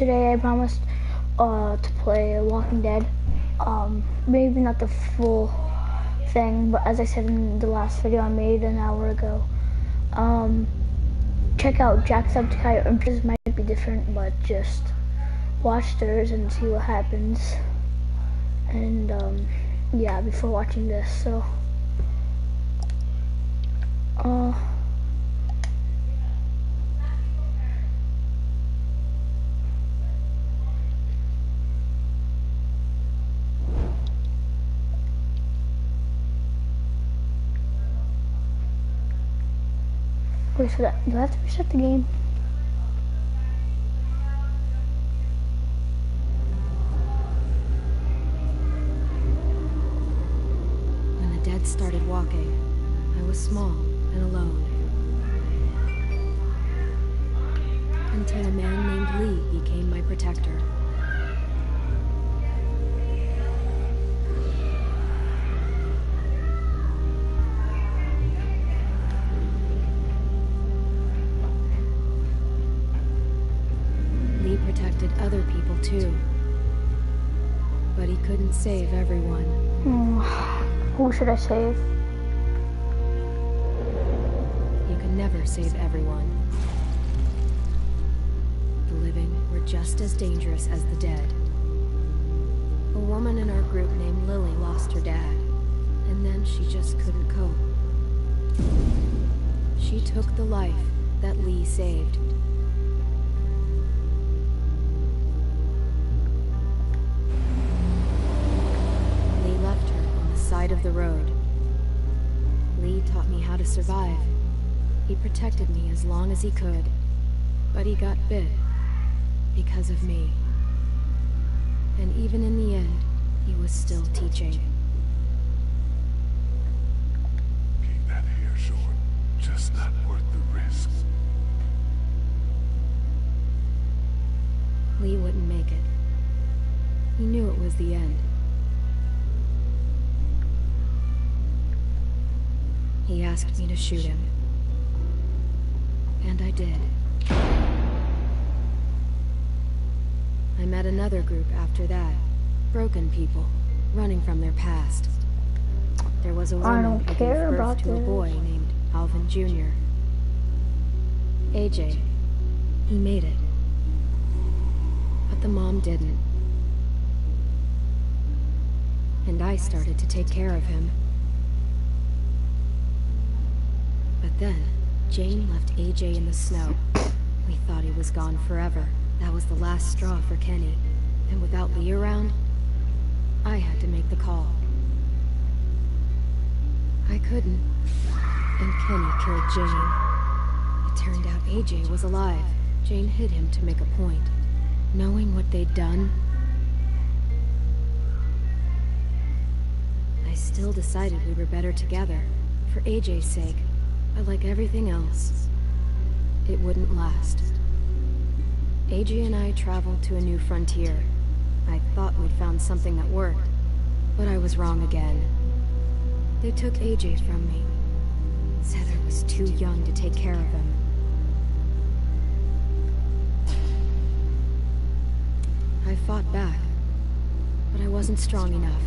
today I promised to play Walking Dead. Maybe not the full thing, but as I said in the last video I made an hour ago, check out Jacksepticeye. This might be different, but just watch theirs and see what happens. And yeah, before watching this, so wait for that. Do I have to reset the game? When the dead started walking, I was small and alone. Until a man named Lee became my protector. Lee protected other people too. But he couldn't save everyone. Who should I save? You can never save everyone. The living were just as dangerous as the dead. A woman in our group named Lily lost her dad, and then she just couldn't cope. She took the life that Lee saved. Lee left her on the side of the road. Lee taught me how to survive. He protected me as long as he could, but he got bit because of me. And even in the end, he was still teaching. Keep that hair short. Just not worth the risk. Lee wouldn't make it. He knew it was the end. He asked me to shoot him. And I did. I met another group after that. Broken people, running from their past. There was a woman who gave birth to a boy named Alvin Jr. AJ. He made it. But the mom didn't. And I started to take care of him. But then, Jane left AJ in the snow. We thought he was gone forever. That was the last straw for Kenny. And without Lee around, I had to make the call. I couldn't. And Kenny killed Jane. It turned out AJ was alive. Jane hid him to make a point. Knowing what they'd done, I still decided we were better together. For AJ's sake. But like everything else, it wouldn't last. AJ and I traveled to a new frontier. I thought we'd found something that worked, but I was wrong again. They took AJ from me. Said I was too young to take care of him. I fought back, but I wasn't strong enough.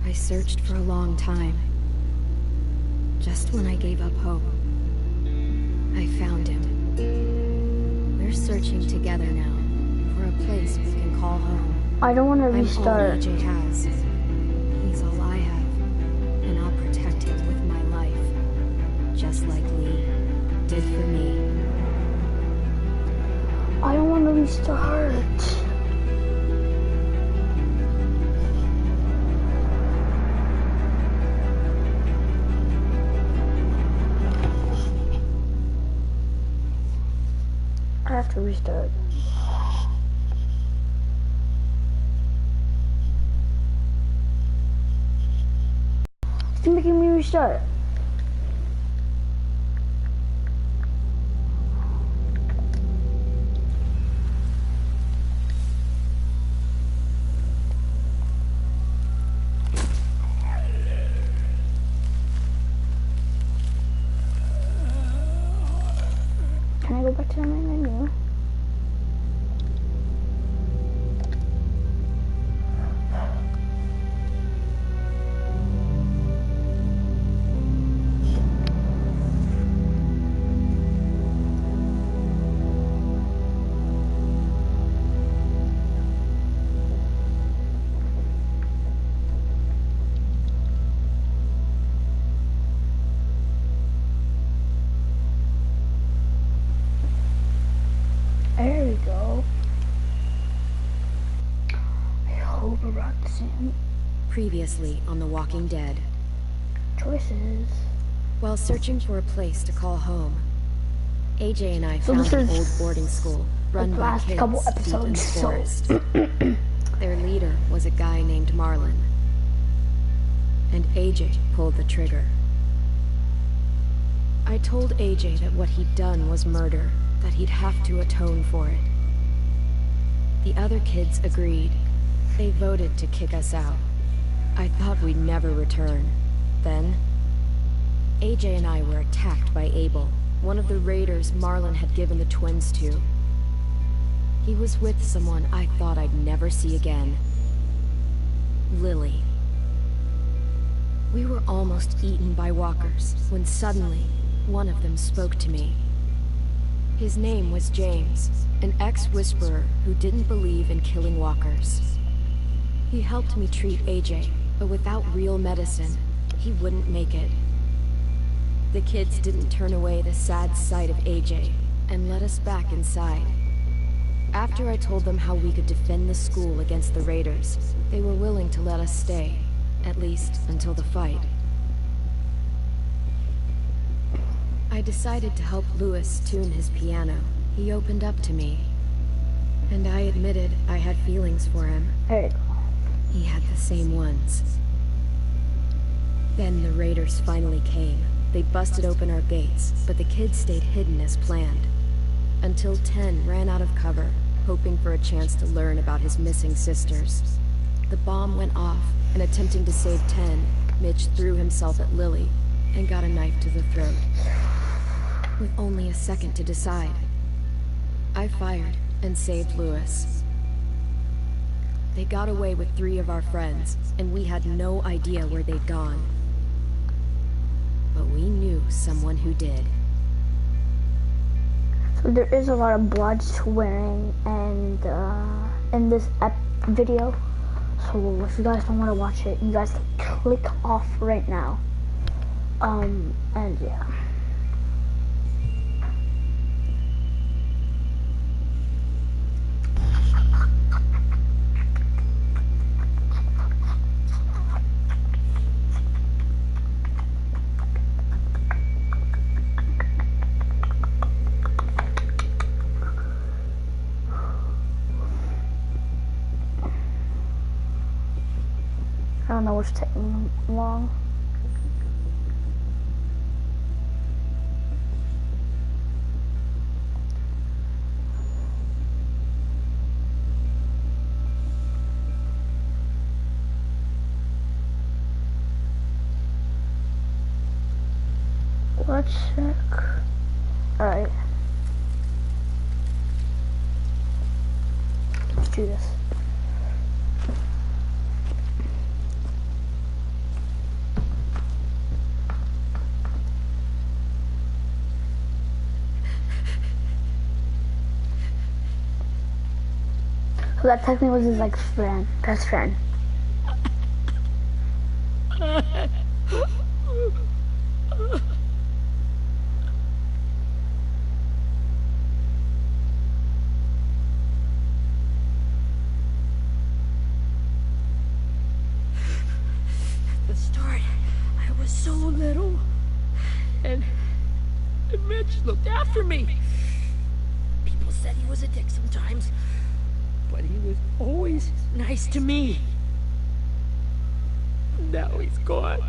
I searched for a long time. Just when I gave up hope, I found him. We're searching together now for a place we can call home. I don't want to restart. I'm all AJ has. He's all I have, and I'll protect him with my life, just like Lee did for me. I don't want to restart. I have to restart. It's making me restart. back to the main menu. There we go. I hope I brought the same Previously on The Walking Dead. choices. While searching for a place to call home, AJ and I So found this an is old boarding school run the by last kids couple deep in the episodes, so- forest. Their leader was a guy named Marlon, and AJ pulled the trigger. I told AJ that what he'd done was murder, that he'd have to atone for it. The other kids agreed. They voted to kick us out. I thought we'd never return. Then, AJ and I were attacked by Abel, one of the raiders Marlon had given the twins to. He was with someone I thought I'd never see again. Lily. We were almost eaten by walkers when suddenly one of them spoke to me. His name was James, an ex-whisperer who didn't believe in killing walkers. He helped me treat AJ, but without real medicine, he wouldn't make it. The kids didn't turn away the sad sight of AJ and let us back inside. After I told them how we could defend the school against the raiders, they were willing to let us stay, at least until the fight. I decided to help Louis tune his piano. He opened up to me, and I admitted I had feelings for him. There you go. He had the same ones. Then the raiders finally came. They busted open our gates, but the kids stayed hidden as planned. Until Ten ran out of cover, hoping for a chance to learn about his missing sisters. The bomb went off, and attempting to save Ten, Mitch threw himself at Lily and got a knife to the throat. With only a second to decide, I fired and saved Louis. They got away with 3 of our friends, and we had no idea where they'd gone. But we knew someone who did. So there is a lot of blood swearing and in this video. So if you guys don't want to watch it, you guys can click off right now. And yeah. I don't know what's taking long. Let's check. Alright. Let's do this. So that technically was his like friend, best friend. At the start, I was so little, and Mitch looked after me. People said he was a dick sometimes, but he was always nice to me. Now he's gone.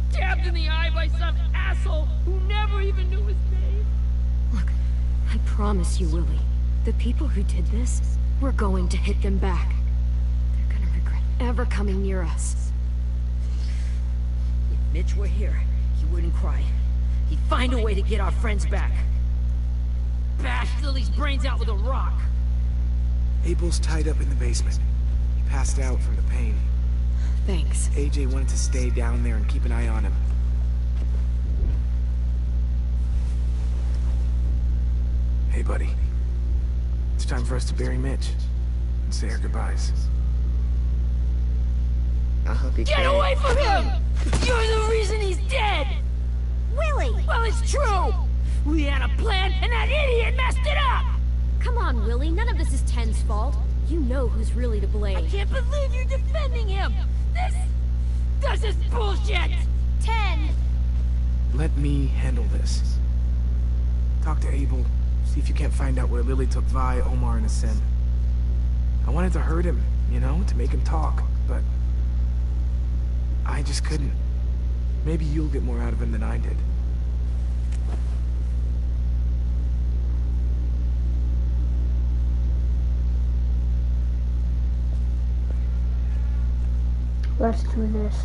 Stabbed in the eye by some asshole who never even knew his name. Look, I promise you, Willie, the people who did this, we're going to hit them back. They're gonna regret ever coming near us. If Mitch were here, He wouldn't cry. He'd find a way to get our friends back. Bash Lily's brains out with a rock. Abel's tied up in the basement. He passed out from the pain. Thanks. AJ wanted to stay down there and keep an eye on him. Hey, buddy. It's time for us to bury Mitch and say our goodbyes. I hope you Get away from him! You're the reason he's dead! Willie! Well, it's true! We had a plan, and that idiot messed it up! Come on, Willie. None of this is Ten's fault. You know who's really to blame. I can't believe you're defending him! This is bullshit! 10! Let me handle this. Talk to Abel. See if you can't find out where Lily took Vi, Omar, and Asen. I wanted to hurt him, you know, to make him talk, but I just couldn't. Maybe you'll get more out of him than I did. Let's do this.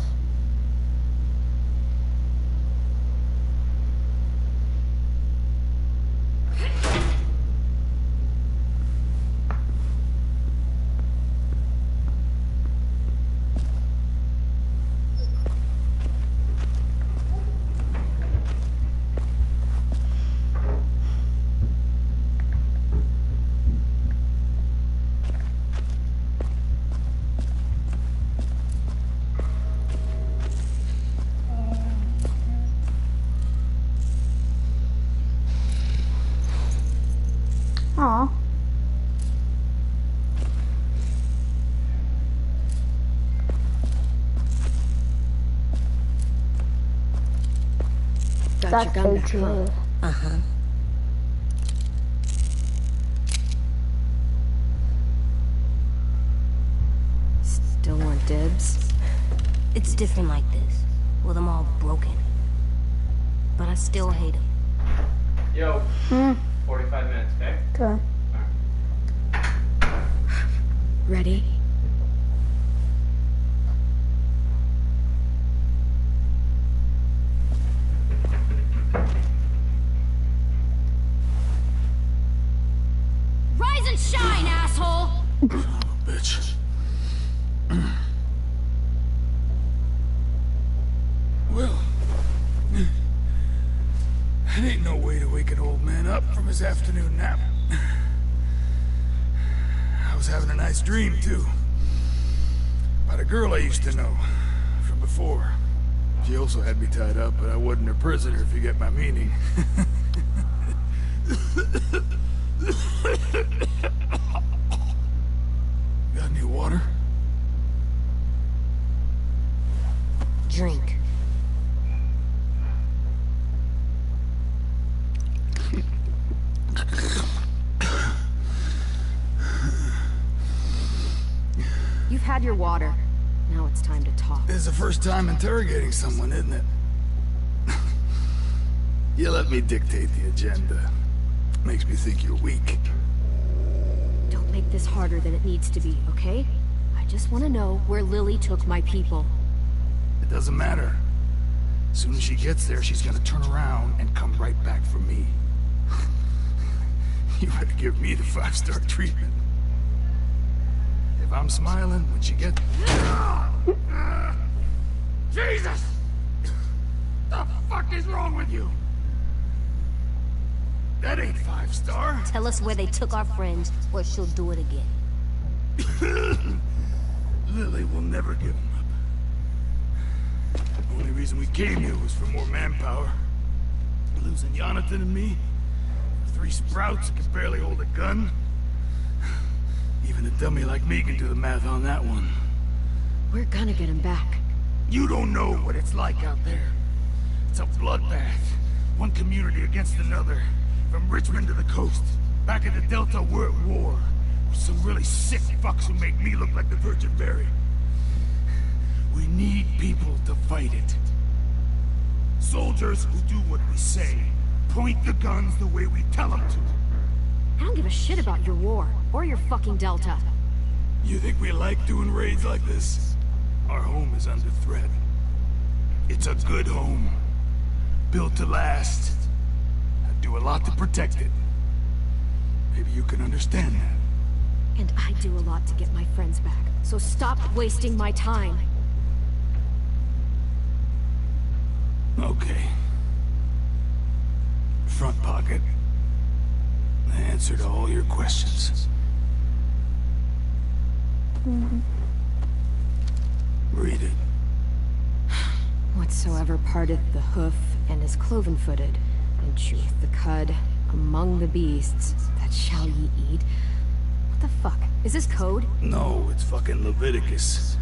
Aw. Got That's your gun back, huh? AJ. Uh-huh. Still want dibs? It's different like this, with them all broken. But I still hate him. Yo, 45 minutes, okay? Okay. Ready? Rise and shine, asshole! Bitch. Well, it ain't no way to wake an old man up from his afternoon nap. I was having a nice dream, too. About a girl I used to know from before. She also had me tied up, but I wasn't her prisoner, if you get my meaning. Got any water? Drink. You've had your water. Now it's time to talk. This is the first time interrogating someone, isn't it? You let me dictate the agenda. Makes me think you're weak. Don't make this harder than it needs to be, okay? I just want to know where Lily took my people. It doesn't matter. As soon as she gets there, she's gonna turn around and come right back for me. You better give me the 5-star treatment. If I'm smiling when she gets... Jesus! The fuck is wrong with you? That ain't 5-star. Tell us where they took our friends, or she'll do it again. Lily will never give him up. The only reason we came here was for more manpower. Losing Jonathan and me, 3 sprouts that can barely hold a gun. Even a dummy like me can do the math on that one. We're gonna get him back. You don't know what it's like out there. It's a bloodbath. One community against another. From Richmond to the coast. Back at the Delta, we're at war. With some really sick fucks who make me look like the Virgin Mary. We need people to fight it. Soldiers who do what we say. Point the guns the way we tell them to. I don't give a shit about your war, or your fucking Delta. You think we like doing raids like this? Our home is under threat. It's a good home. built to last. I'd do a lot to protect it. Maybe you can understand that. And I do a lot to get my friends back, so stop wasting my time. Okay. Front pocket. The answer to all your questions. Read it. Whatsoever parteth the hoof and is cloven-footed, and cheweth the cud among the beasts, that shall ye eat. What the fuck? Is this code? No, it's fucking Leviticus.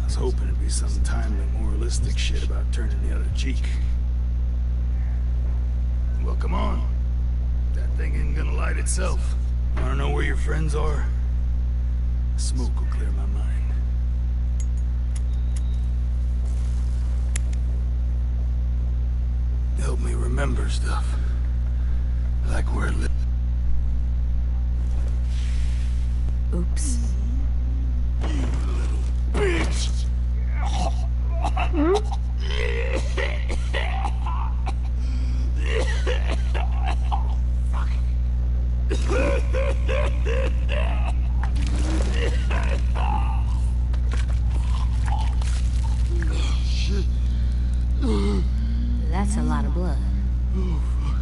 I was hoping it'd be some timely, moralistic shit about turning the other cheek. Well, come on. That thing ain't gonna light itself. Wanna know where your friends are? Smoke will clear my mind. Help me remember stuff. Like where it lives. Oops. You little bitch! Shit. That's a lot of blood. Oh, fuck.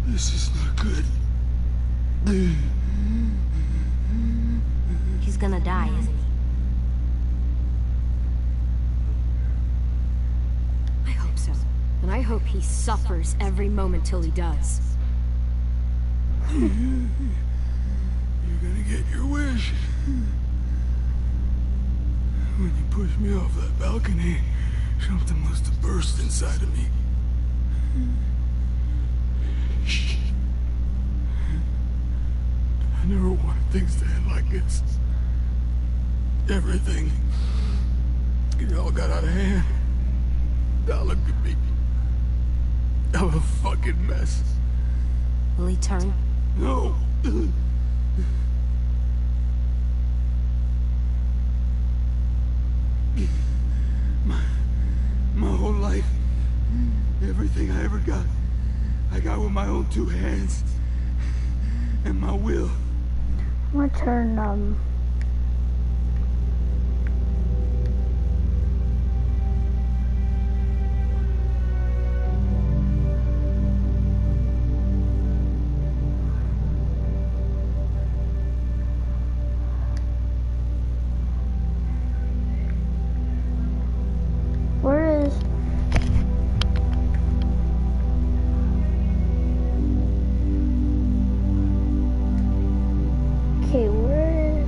This is not good. He's gonna die, isn't he? I hope so. And I hope he suffers every moment till he does. You're gonna get your wish. When you pushed me off that balcony, something must have burst inside of me. Shh. I never wanted things to end like this. Everything. It all got out of hand. Now look at me. I'm a fucking mess. Will he turn? No. My whole life, everything I ever got, I got with my own two hands and my will. I'm gonna turn, where is... Okay, where is...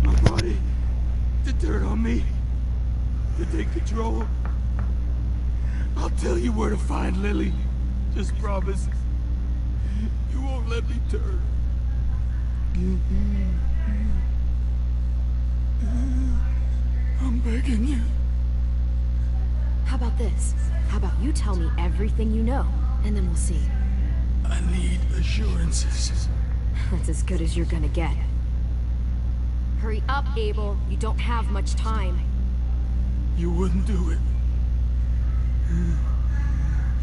My body, the dirt on me, to take control. I'll tell you where to find Lily. Just promise. You won't let me turn. I'm begging you. How about this? How about you tell me everything you know, and then we'll see. I need assurances. That's as good as you're gonna get. Hurry up, Abel. You don't have much time. You wouldn't do it.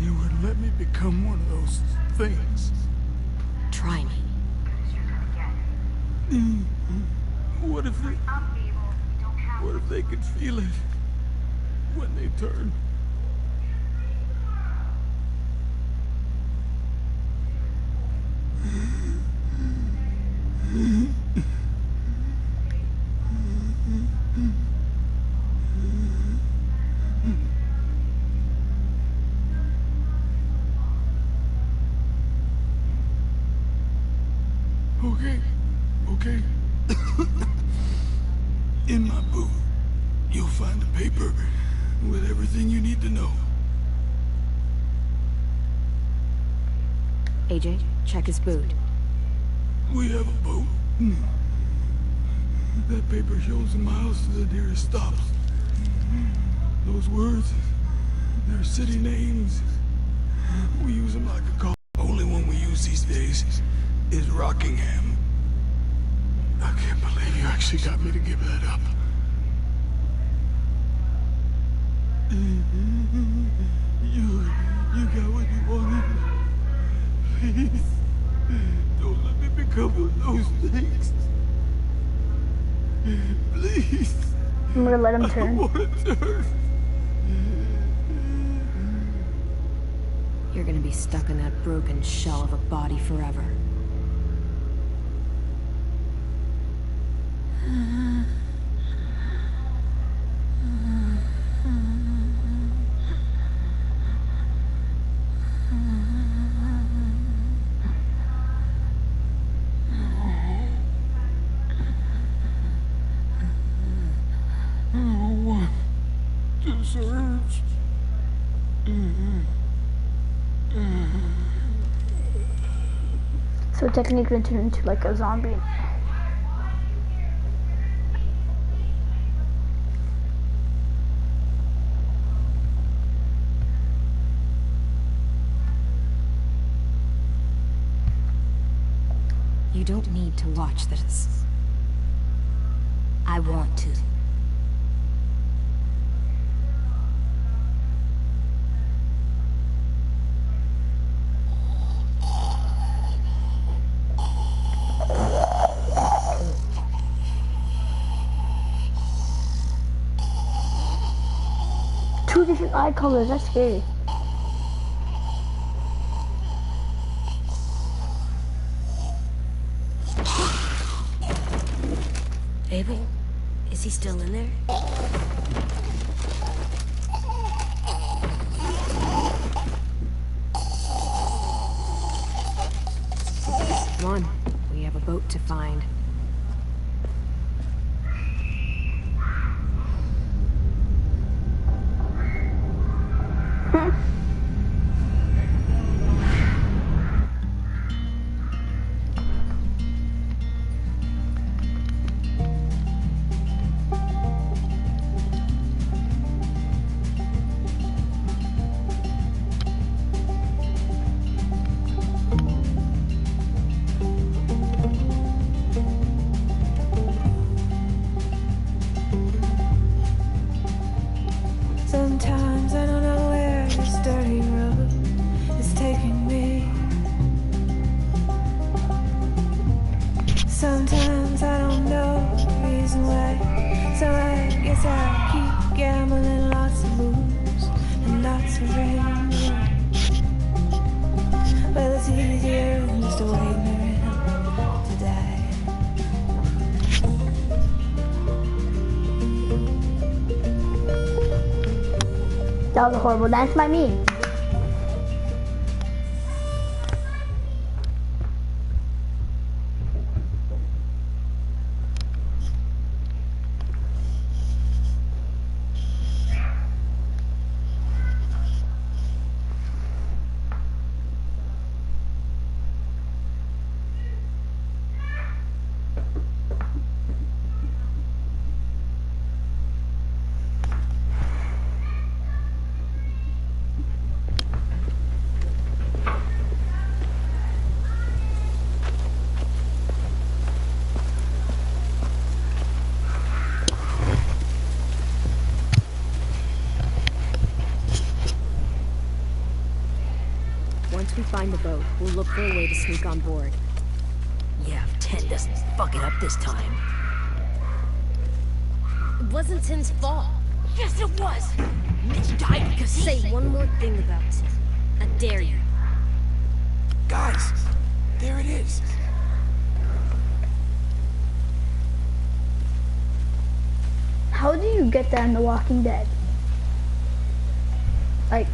You wouldn't let me become one of those things. Try me. What if they could feel it when they turn? Okay. In my boot, you'll find a paper with everything you need to know. AJ, check his boot. We have a boat. That paper shows the miles to the nearest stops. Those words, they're city names. We use them like a call. Only one we use these days is Rockingham. I can't believe you actually got me to give that up. You got what you wanted. Please, don't let me become one of those things. Please. I'm gonna let him I turn. want to turn. You're gonna be stuck in that broken shell of a body forever. No one deserves. So technically gonna turn into like a zombie. You don't need to watch this. I want to. Two different eye colors, that's scary. Abel? Is he still in there? Come on, we have a boat to find. Sometimes I don't know where this dirty road is taking me. Sometimes I don't know the reason why. So I guess I keep gambling, lots of moves and lots of rain. Well, it's easier than just waiting around to die. That was a horrible dance by me. Once we find the boat, we'll look for a way to sneak on board. Yeah, if Ten doesn't fuck it up this time. It wasn't Tim's fault. Yes, it was! Mitch died because he Say one more thing about Tim. I dare you. Guys, there it is. How do you get that in The Walking Dead? Like,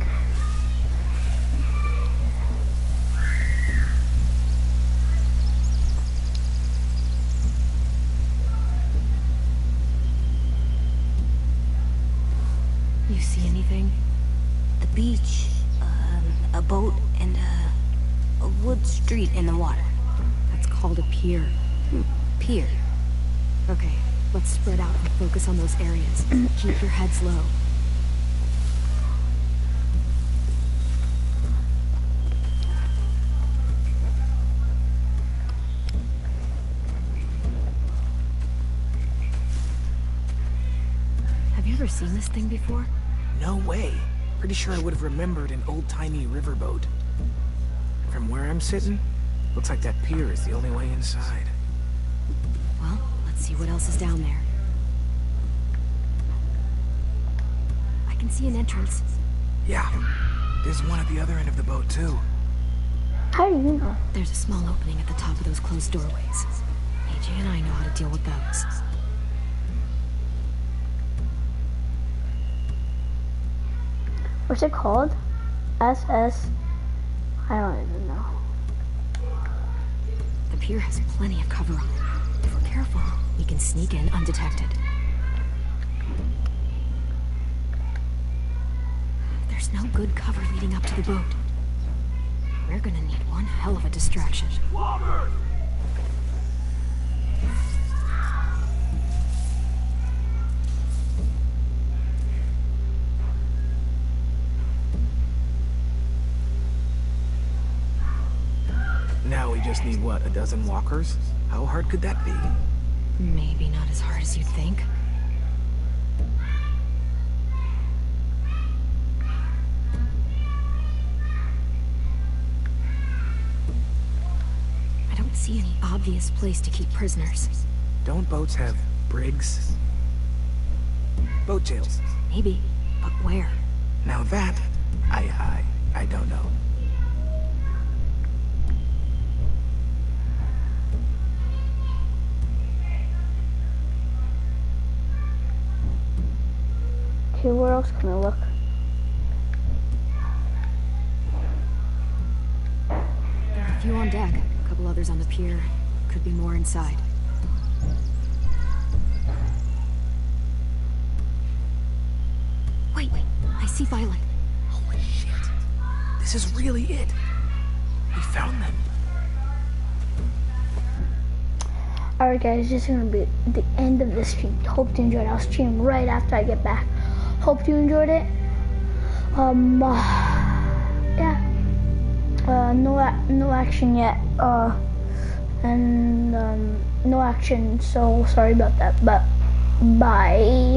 You see anything? The beach, a boat, and a wood street in the water. That's called a pier. Pier. Okay, Let's spread out and focus on those areas. Keep your heads low. Have you ever seen this thing before? No way. Pretty sure I would have remembered an old-timey riverboat. From where I'm sitting, looks like that pier is the only way inside. Well, let's see what else is down there. I can see an entrance. Yeah, there's one at the other end of the boat, too. How do you know? There's a small opening at the top of those closed doorways. AJ and I know how to deal with those. What's it called? SS. I don't even know. The pier has plenty of cover on it. If we're careful, we can sneak in undetected. There's no good cover leading up to the boat. We're gonna need one hell of a distraction. Now we just need, what, a dozen walkers? How hard could that be? Maybe not as hard as you'd think. I don't see any obvious place to keep prisoners. Don't boats have brigs? Boat jails. Maybe, but where? Now that, I don't know. Okay, where else can I look? There are a few on deck, a couple others on the pier. Could be more inside. Wait, I see Violet. Holy shit. This is really it. We found them. Alright guys, this is gonna be the end of this stream. Hope you enjoyed. I'll stream right after I get back. Hope you enjoyed it. Yeah. No action yet. No action, so sorry about that, but bye.